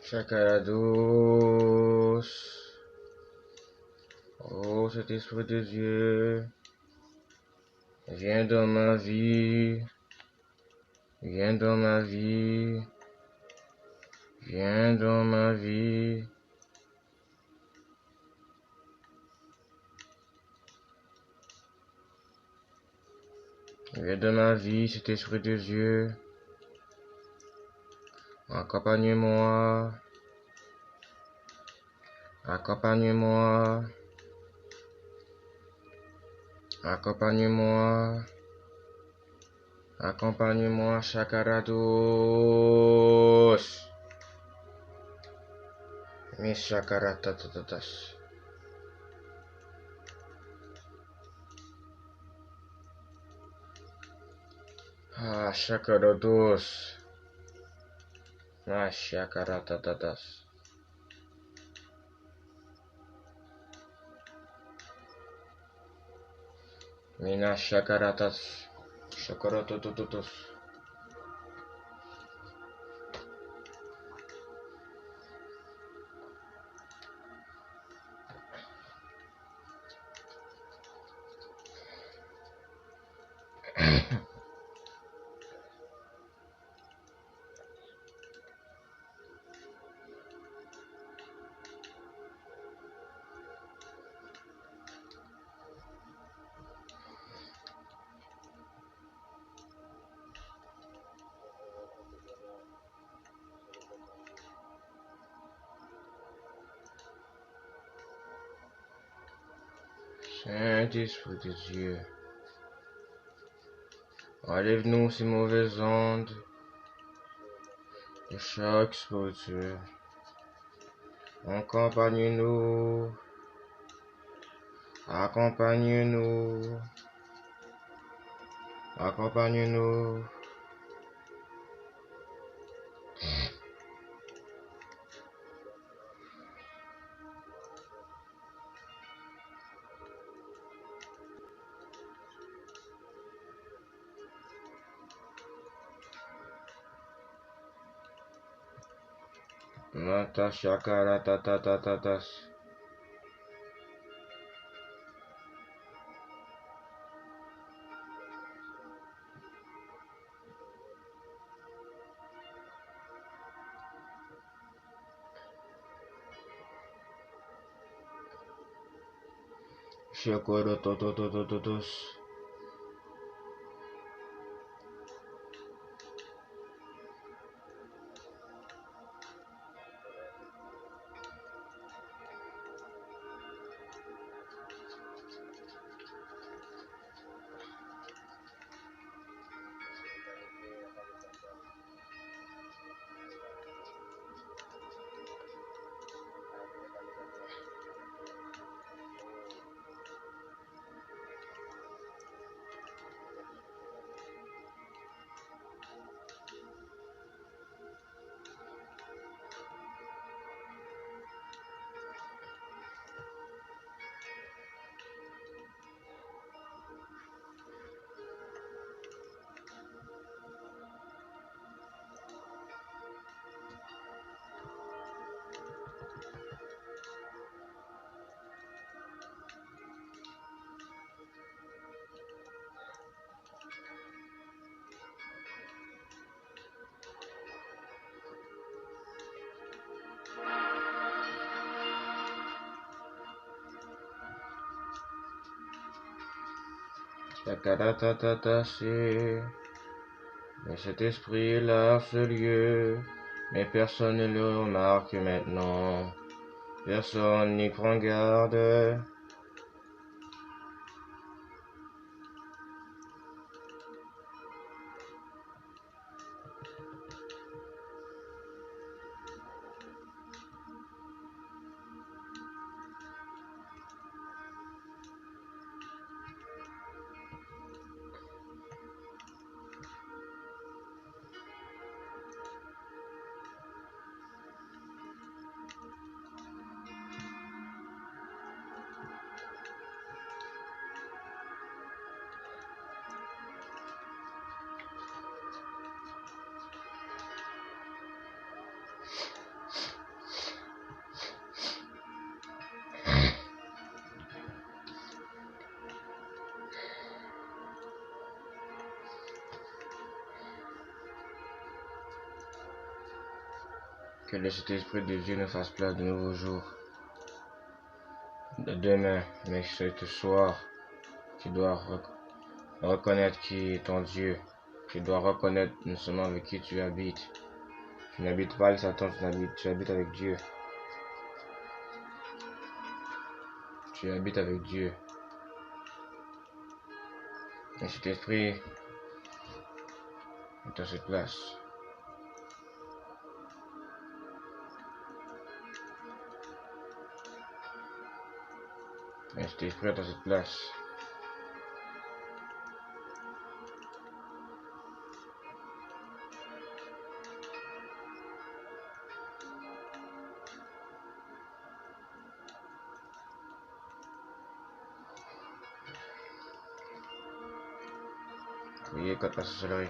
Chakarados. Oh, cet esprit de Dieu, viens dans ma vie, viens dans ma vie, viens dans ma vie. Viens dans ma vie, cet esprit de Dieu. Accompagne-moi, accompagne-moi, accompagne-moi, accompagne-moi, Chakarados. Mes Chakaratatatas. Ah, Chakarados. Ah, Chakaratatatas. Mina Chakaratas. Chakaratototos. Saint-Esprit de Dieu, enlève-nous ces mauvaises ondes de choc spirituel. Accompagne-nous, accompagne-nous, accompagne-nous. Mata Chakaratatatas. Chakaratotototos. Chakaratatatas. Mais cet esprit est là, ce lieu, mais personne ne le remarque maintenant. Personne n'y prend garde. Que le Saint-Esprit de Dieu nous fasse place de nouveaux jours. De demain, mais ce soir, tu dois reconnaître qui est ton Dieu. Tu dois reconnaître non seulement avec qui tu habites. Tu n'habites pas avec Satan, tu habites avec Dieu. Tu habites avec Dieu. Et cet esprit est à cette place. Et cet esprit est à cette place. Priez contre la sorcellerie.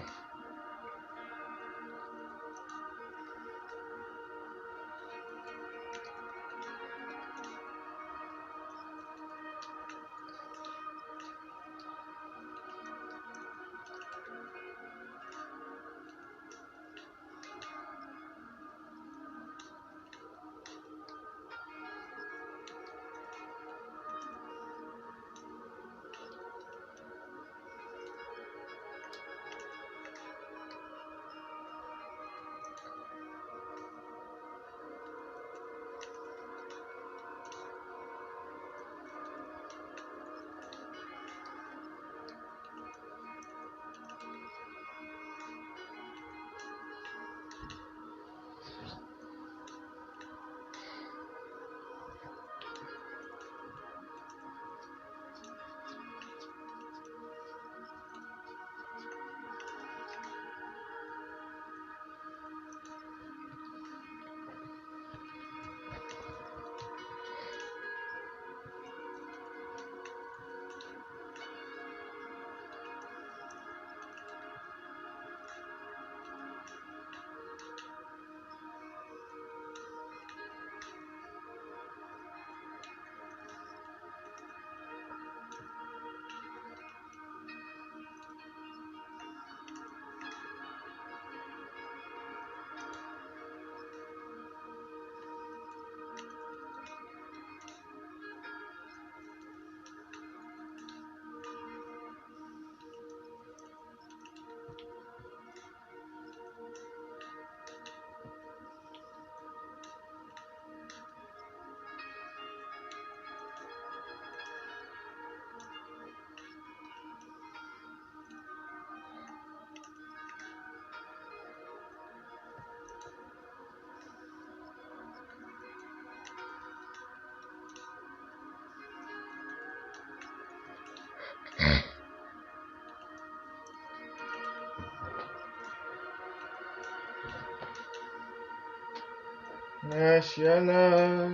National,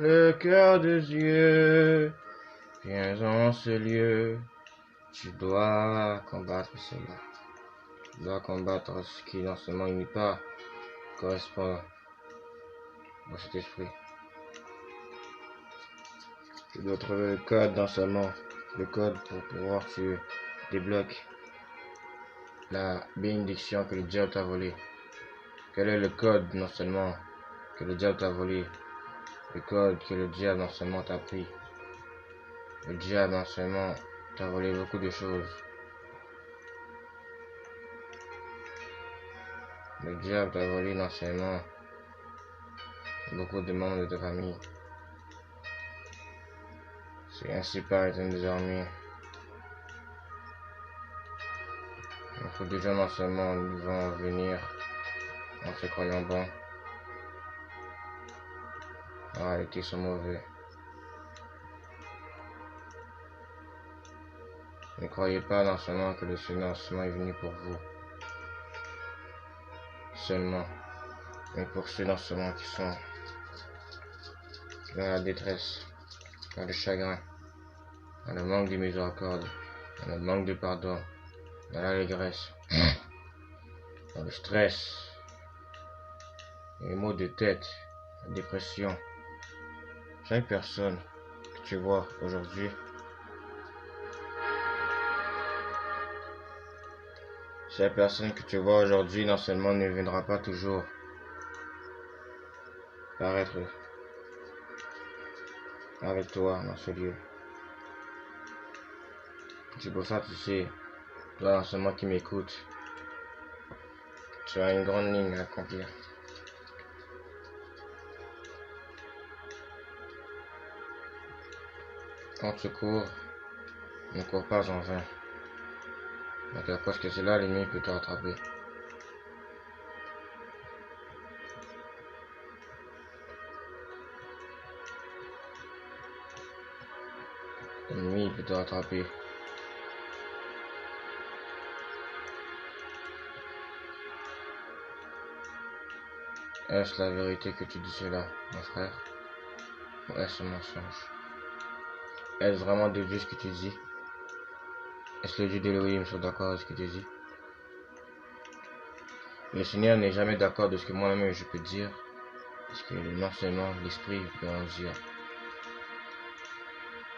le cœur de Dieu, viens en ce lieu. Tu dois combattre cela. Tu dois combattre ce qui non seulement n'est pas correspond à cet esprit. Tu dois trouver le code non seulement, le code pour pouvoir tu débloques la bénédiction que le diable t'a volée. Quel est le code non seulement que le diable t'a volé, le code que le diable non seulement t'a pris. Le diable non seulement t'a volé beaucoup de choses. Le diable t'a volé non seulement beaucoup de membres de ta famille. C'est ainsi par désormais. Beaucoup de gens non seulement vont venir en se croyant bons. En réalité, ils sont mauvais. Ne croyez pas non seulement que le Seigneur seulement est venu pour vous. Seulement. Mais pour ceux non seulement qui sont dans la détresse, dans le chagrin, dans le manque de miséricorde, dans le manque de pardon, dans l'allégresse, dans le stress, les maux de tête, la dépression. Chaque personne que tu vois aujourd'hui, non seulement ne viendra pas toujours. paraître avec toi dans ce lieu. C'est pour ça, tu sais, toi, en ce moment qui m'écoute, tu as une grande ligne à accomplir. Quand tu cours, ne cours pas en vain. Parce que c'est là l'ennemi peut te rattraper. L'ennemi peut te rattraper. Est-ce la vérité que tu dis cela, mon frère? Ou est-ce un mensonge? Est-ce vraiment de Dieu ce que tu dis? Est-ce que le Dieu d'Elohim soit d'accord avec ce que tu dis? Le Seigneur n'est jamais d'accord de ce que moi-même je peux dire, parce que non seulement l'Esprit peut en dire.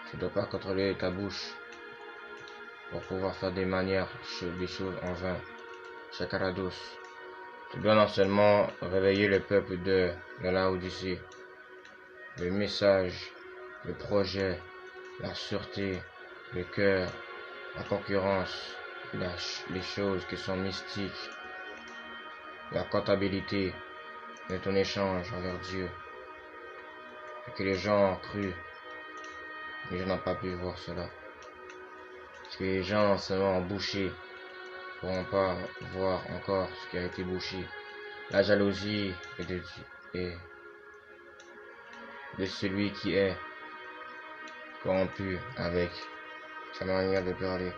Tu ne dois pas contrôler ta bouche pour pouvoir faire des manières, des choses en vain. Chakarados. Tu dois non seulement réveiller le peuple de la Laodicée, le message, le projet, la sûreté, le cœur, la concurrence, les choses qui sont mystiques, la comptabilité de ton échange envers Dieu. Et que les gens ont cru, mais je n'ai pas pu voir cela. Parce que les gens seulement bouchés ne pourront pas voir encore ce qui a été bouché. La jalousie est de celui qui est corrompu avec sa manière de parler.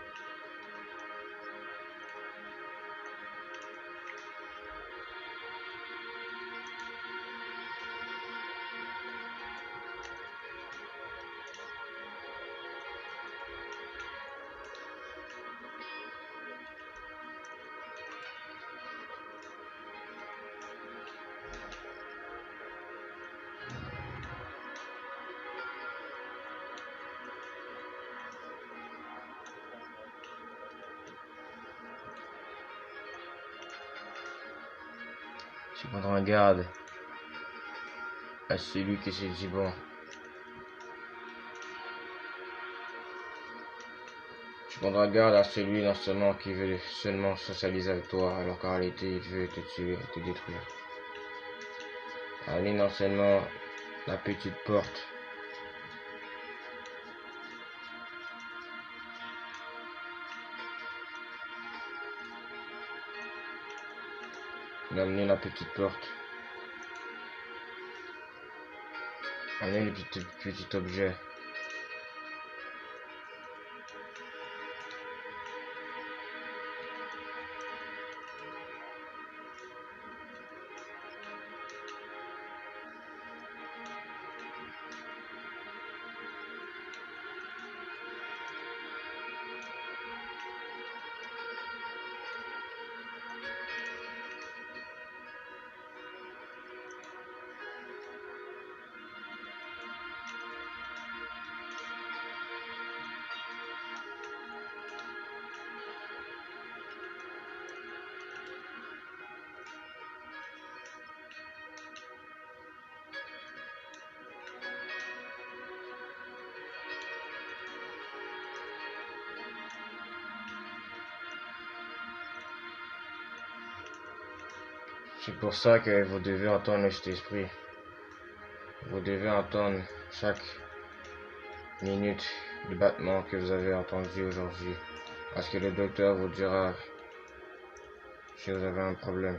Tu prendras garde à celui qui se dit bon. Tu prendras garde à celui non seulement qui veut seulement socialiser avec toi, alors qu'en réalité il veut te tuer, te détruire. Allez non seulement la petite porte, d'amener la petite porte, amener le petit objet. C'est pour ça que vous devez entendre cet esprit. Vous devez entendre chaque minute de battement que vous avez entendu aujourd'hui. Parce que le docteur vous dira si vous avez un problème.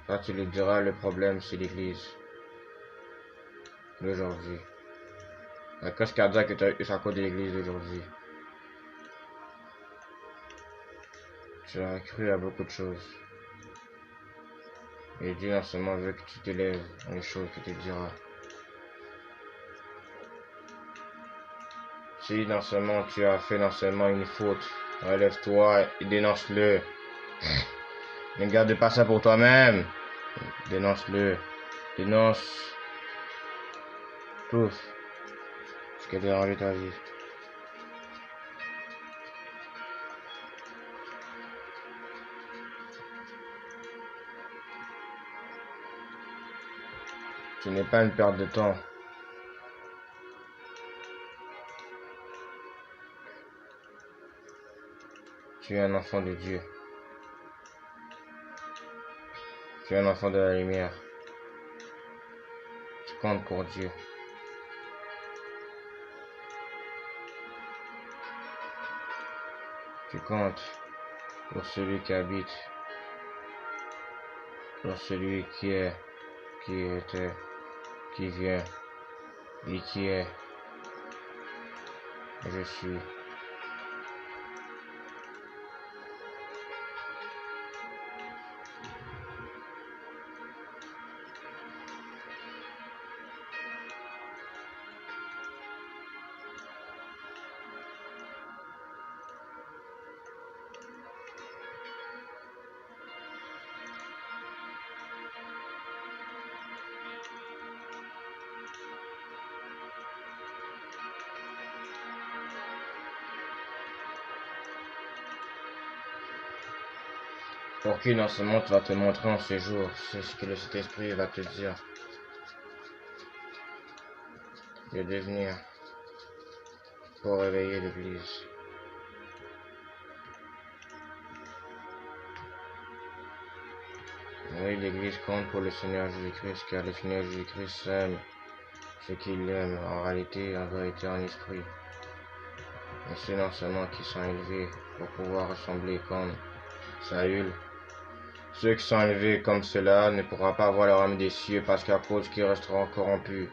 Quand tu lui diras le problème, c'est l'église d'aujourd'hui. La crise cardiaque est à cause de l'église d'aujourd'hui. Tu as cru à beaucoup de choses. Et Dieu non seulement veut que tu t'élèves dans les choses qu'il te dira. Si non seulement tu as fait non seulement une faute, relève-toi et dénonce-le. Ne garde pas ça pour toi-même. Dénonce-le. Dénonce tout ce qui a dérangé ta vie. Ce n'est pas une perte de temps. Tu es un enfant de Dieu. Tu es un enfant de la lumière. Tu comptes pour Dieu. Tu comptes pour celui qui habite, pour celui qui est, qui était, qui vient et qui est. Je suis. Pour qui dans ce monde va te montrer en ce jour, c'est ce que le Saint-Esprit va te dire. De devenir pour réveiller l'Église. Oui, l'Église compte pour le Seigneur Jésus-Christ, car le Seigneur Jésus-Christ aime ce qu'il aime en réalité, en vérité, en esprit. Et ceux non seulement qui sont élevés pour pouvoir ressembler comme Saül. Ceux qui sont élevés comme cela ne pourront pas avoir le royaume des cieux parce qu'à cause qu'ils resteront corrompus.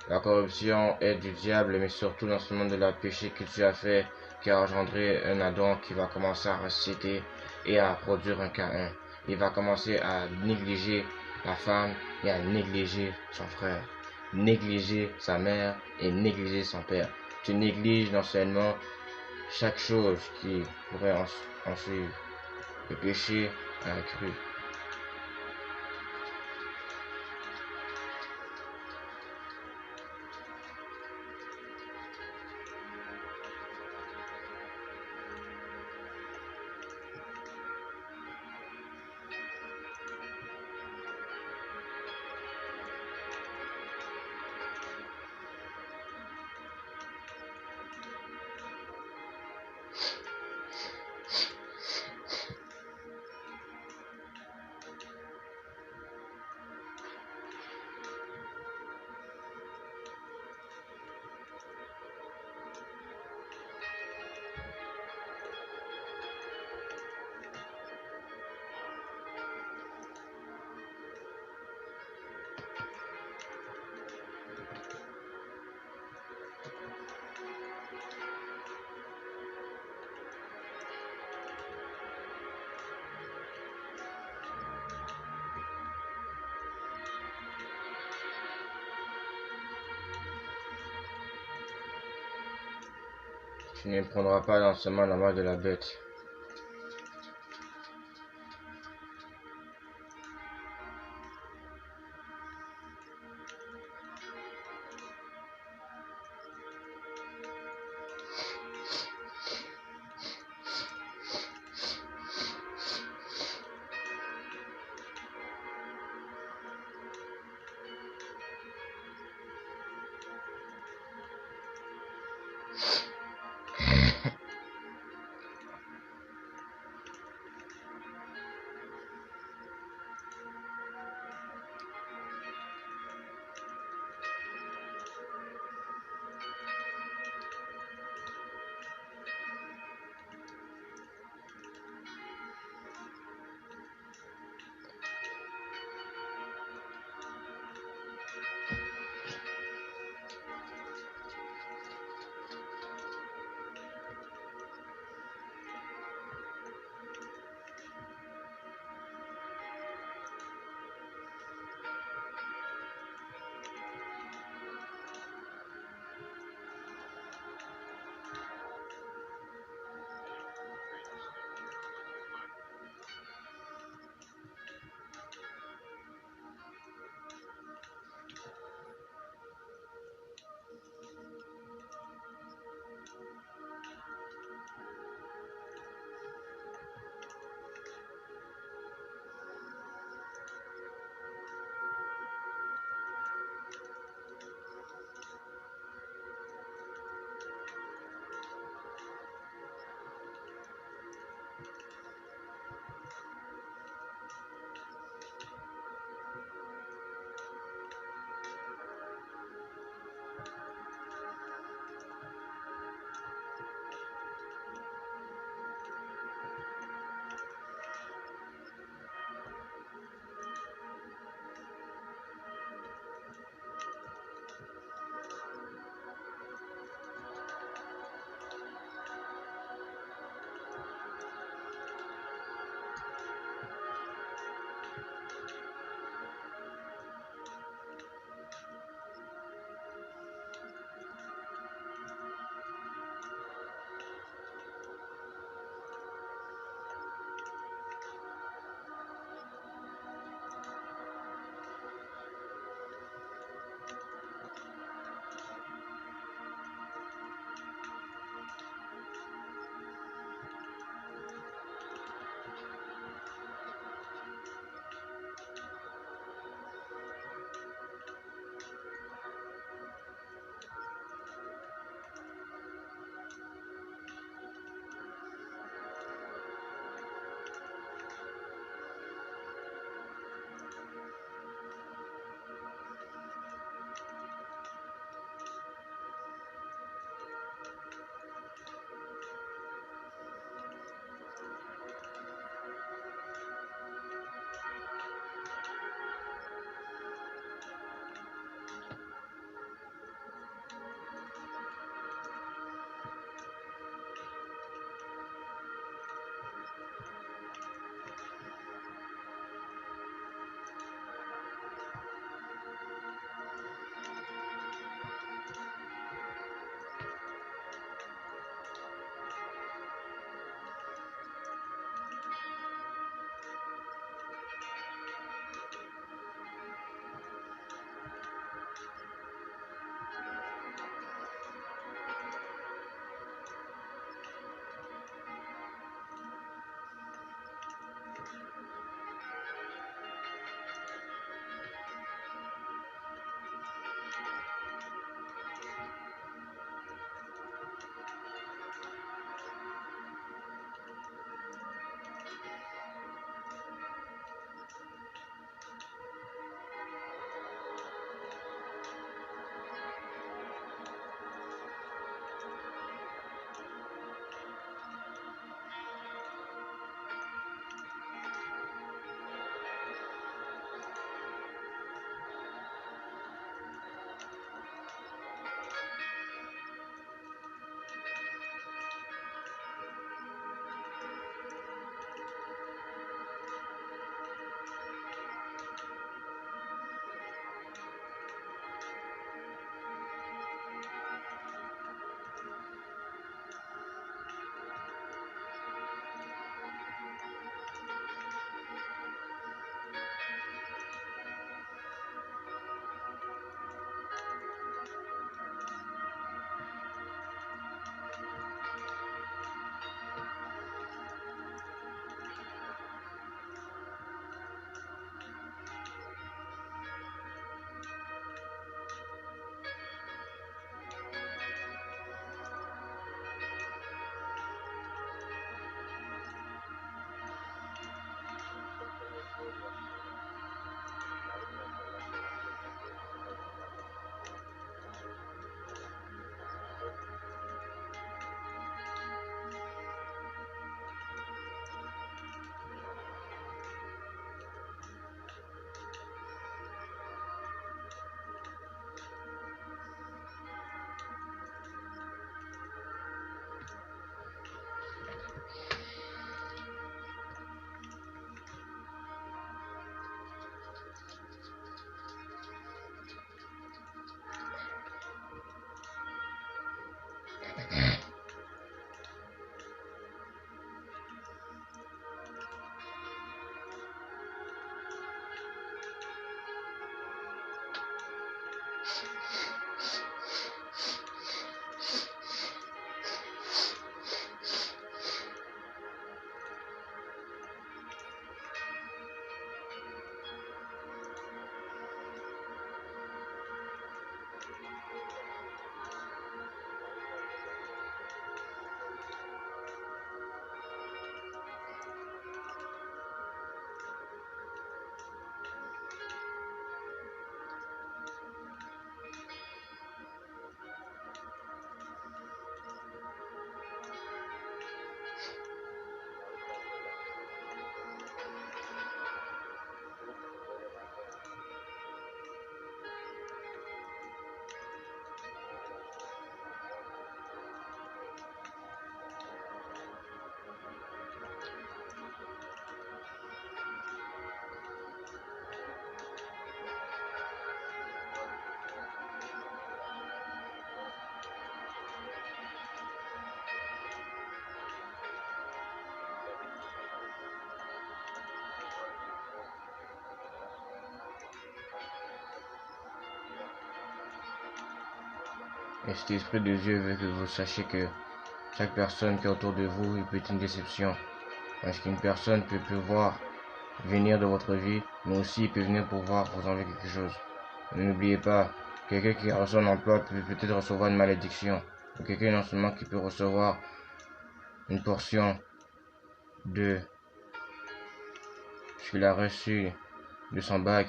La corruption est du diable, mais surtout dans ce monde de la péché que tu as fait, qui a engendré un Adam qui va commencer à ressusciter et à produire un Caïn. Il va commencer à négliger la femme et à négliger son frère, négliger sa mère et négliger son père. Tu négliges non seulement chaque chose qui pourrait en suivre. Le péché a accru. Tu ne prendras pas dans seulement la main de la bête. Et cet esprit de Dieu veut que vous sachiez que chaque personne qui est autour de vous il peut être une déception. Parce qu'une personne peut pouvoir venir de votre vie, mais aussi il peut venir pouvoir vous enlever quelque chose. N'oubliez pas, quelqu'un qui reçoit un emploi peut peut-être recevoir une malédiction. Ou quelqu'un non seulement qui peut recevoir une portion de ce qu'il a reçu de son bac,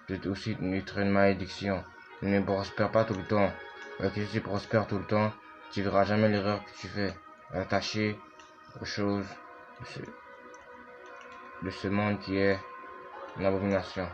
peut aussi être une malédiction. Ne prospère pas tout le temps. Parce que si tu prospères tout le temps, tu verras jamais l'erreur que tu fais. Attaché aux choses de ce monde qui est une abomination.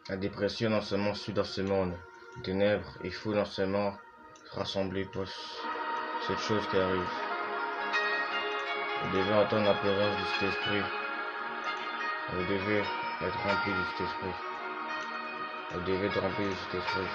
La dépression non seulement suit dans ce monde, ténèbres et fou non seulement se rassembler pour cette chose qui arrive. Vous devez entendre la présence de cet esprit. Vous devez être rempli de cet esprit. Vous devez être rempli de cet esprit.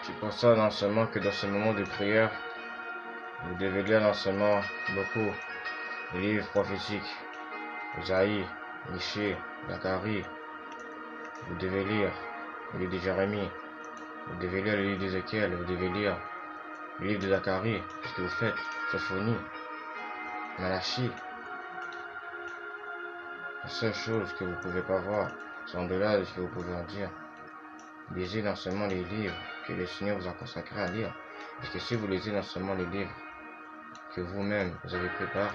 C'est pour ça non seulement que dans ce moment de prière, vous devez lire non seulement beaucoup les livres prophétiques, Isaïe, Michée, Zacharie. Vous devez lire le livre de Jérémie, vous devez lire le livre d'Ézéchiel, vous devez lire le livre de Zacharie, ce que vous faites, Sophonie, Malachie. La seule chose que vous ne pouvez pas voir, c'est en delà de ce que vous pouvez en dire. Lisez non seulement les livres que le Seigneur vous a consacrés à lire, parce que si vous lisez non seulement les livres que vous-même vous avez préparés,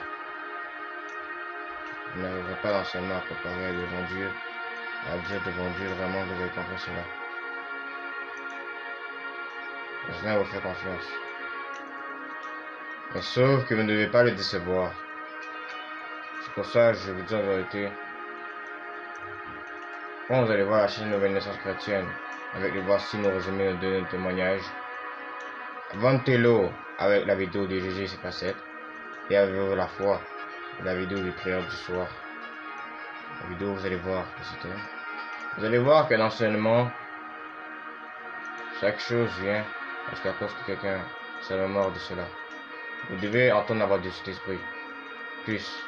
vous n'arriverez pas non seulement à préparer devant Dieu, à dire devant Dieu vraiment que vous avez compris cela. Le Seigneur vous fait confiance. Mais sauf que vous ne devez pas le décevoir. C'est pour ça que je vous dis en vérité, quand vous allez voir la chaîne Nouvelle Naissance Chrétienne, avec le voici nos résumés de nos témoignages, vantez-le avec la vidéo de Jésus ses facettes, et avec la foi, la vidéo de prière du soir. La vidéo, vous allez voir, vous allez voir que l'enseignement, chaque chose vient parce qu'à cause que quelqu'un s'est mort de cela. Vous devez entendre la voix de cet esprit. Plus,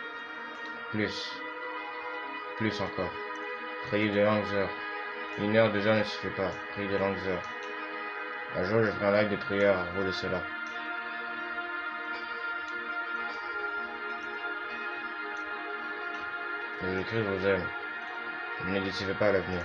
plus encore. Priez de longues heures. 1 heure, 2 heures ne suffit pas. Priez de longues heures. Un jour, je ferai un live de prière à vous de cela. Jésus-Christ vous aime. Ne décevez pas à l'avenir.